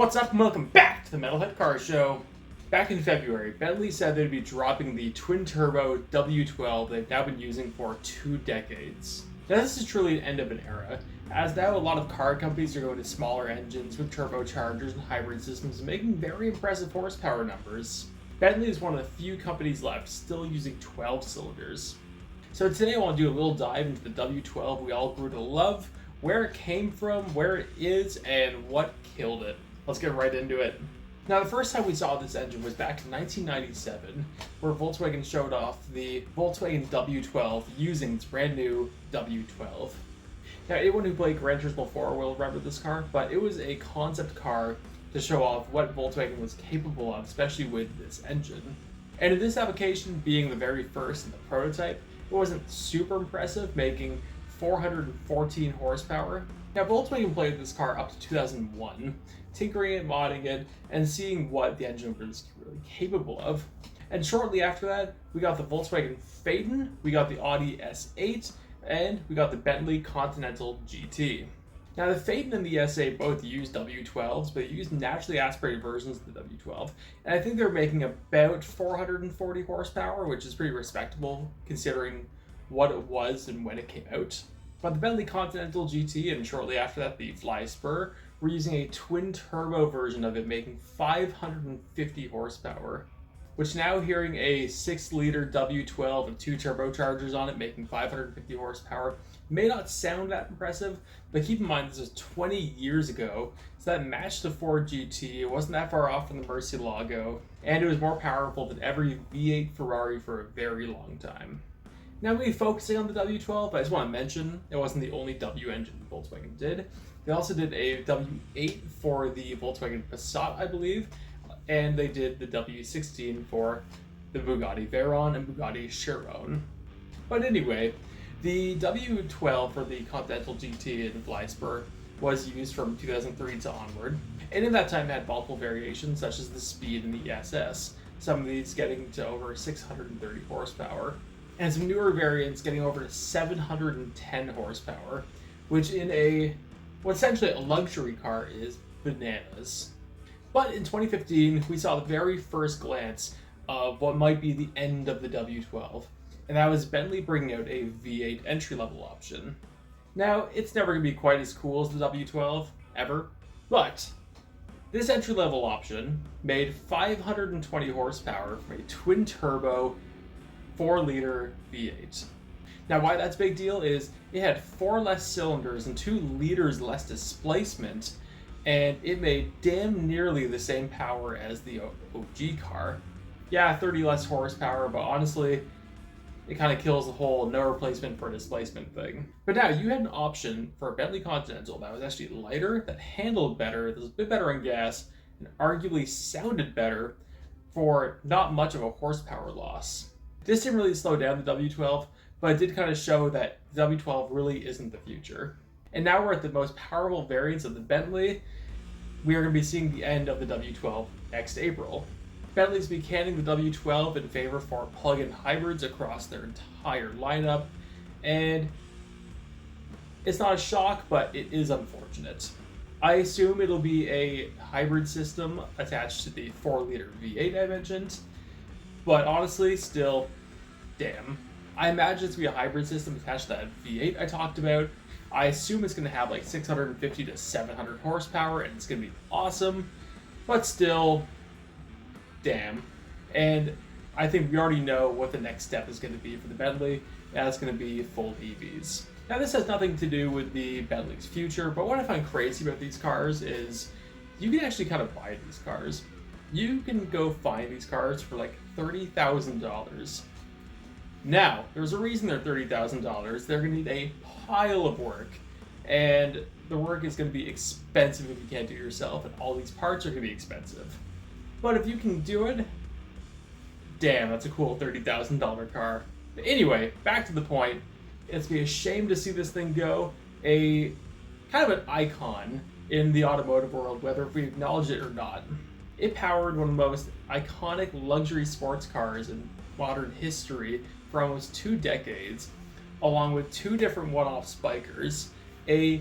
What's up and welcome back to the Metalhead Car Show. Back in February, Bentley said they'd be dropping the twin-turbo W12 they've now been using for 2 decades. Now this is truly an end of an era, as now a lot of car companies are going to smaller engines with turbochargers and hybrid systems making very impressive horsepower numbers. Bentley is one of the few companies left still using 12 cylinders. So today I want to do a little dive into the W12 we all grew to love, where it came from, where it is, and what killed it. Let's get right into it. Now, the first time we saw this engine was back in 1997, where Volkswagen showed off the Volkswagen W12 using its brand new W12. Now, anyone who played Gran Turismo 4 will remember this car, but it was a concept car to show off what Volkswagen was capable of, especially with this engine. And in this application, being the very first in the prototype, it wasn't super impressive, making 414 horsepower. Now, Volkswagen played this car up to 2001, tinkering it, modding it, and seeing what the engine was really capable of. And shortly after that, we got the Volkswagen Phaeton, we got the Audi S8, and we got the Bentley Continental GT. Now, the Phaeton and the S8 both used W12s, but they used naturally aspirated versions of the W12. And I think they're making about 440 horsepower, which is pretty respectable considering what it was and when it came out. But the Bentley Continental GT, and shortly after that the Fly Spur, were using a twin-turbo version of it, making 550 horsepower. Which now, hearing a 6-liter W12 and 2 turbochargers on it, making 550 horsepower, may not sound that impressive, but keep in mind this was 20 years ago, so that matched the Ford GT, it wasn't that far off from the Murcielago, and it was more powerful than every V8 Ferrari for a very long time. Now, we'll be focusing on the W12, but I just want to mention it wasn't the only W engine Volkswagen did. They also did a W8 for the Volkswagen Passat, I believe, and they did the W16 for the Bugatti Veyron and Bugatti Chiron. But anyway, the W12 for the Continental GT and Fly Spur was used from 2003 to onward, and in that time it had multiple variations such as the Speed and the SS, some of these getting to over 630 horsepower. And some newer variants getting over to 710 horsepower, which in what's essentially a luxury car is bananas. But in 2015, we saw the very first glance of what might be the end of the W12, and that was Bentley bringing out a V8 entry-level option. Now, it's never going to be quite as cool as the W12, ever, but this entry-level option made 520 horsepower from a twin-turbo 4-liter V8. Now, why that's a big deal is it had 4 less cylinders and 2 liters less displacement, and it made damn nearly the same power as the OG car. Yeah, 30 less horsepower, but honestly, it kind of kills the whole no replacement for displacement thing. But now you had an option for a Bentley Continental that was actually lighter, that handled better, that was a bit better on gas, and arguably sounded better for not much of a horsepower loss. This didn't really slow down the W12, but it did kind of show that the W12 really isn't the future. And now we're at the most powerful variants of the Bentley. We are going to be seeing the end of the W12 next April. Bentley's been canning the W12 in favor for plug-in hybrids across their entire lineup, and it's not a shock, but it is unfortunate. I assume it'll be a hybrid system attached to the 4-liter V8 I mentioned, but honestly, still, damn. I imagine it's going to be a hybrid system attached to that V8 I talked about. I assume it's going to have like 650 to 700 horsepower, and it's going to be awesome, but still, damn. And I think we already know what the next step is going to be for the Bentley, and that's going to be full EVs. Now, this has nothing to do with the Bentley's future, but what I find crazy about these cars is you can actually kind of buy these cars. You can go find these cars for like $30,000. Now, there's a reason they're $30,000. They're going to need a pile of work, and the work is going to be expensive if you can't do it yourself, and all these parts are going to be expensive. But if you can do it, damn, that's a cool $30,000 car. But anyway, back to the point. It's going to be a shame to see this thing go. A kind of an icon in the automotive world, whether we acknowledge it or not. It powered one of the most iconic luxury sports cars in modern history for almost 2 decades, along with 2 different one-off spikers, a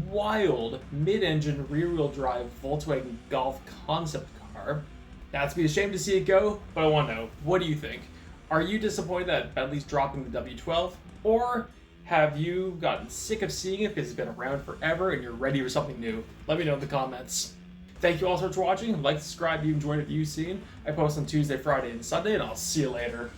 wild mid-engine rear-wheel drive Volkswagen Golf concept car. That's be a shame to see it go, but I want to know, what do you think? Are you disappointed that Bentley's dropping the W12? Or have you gotten sick of seeing it because it's been around forever and you're ready for something new? Let me know in the comments. Thank you all so much for watching. Like, subscribe if you enjoyed what you've seen. I post on Tuesday, Friday, and Sunday, and I'll see you later.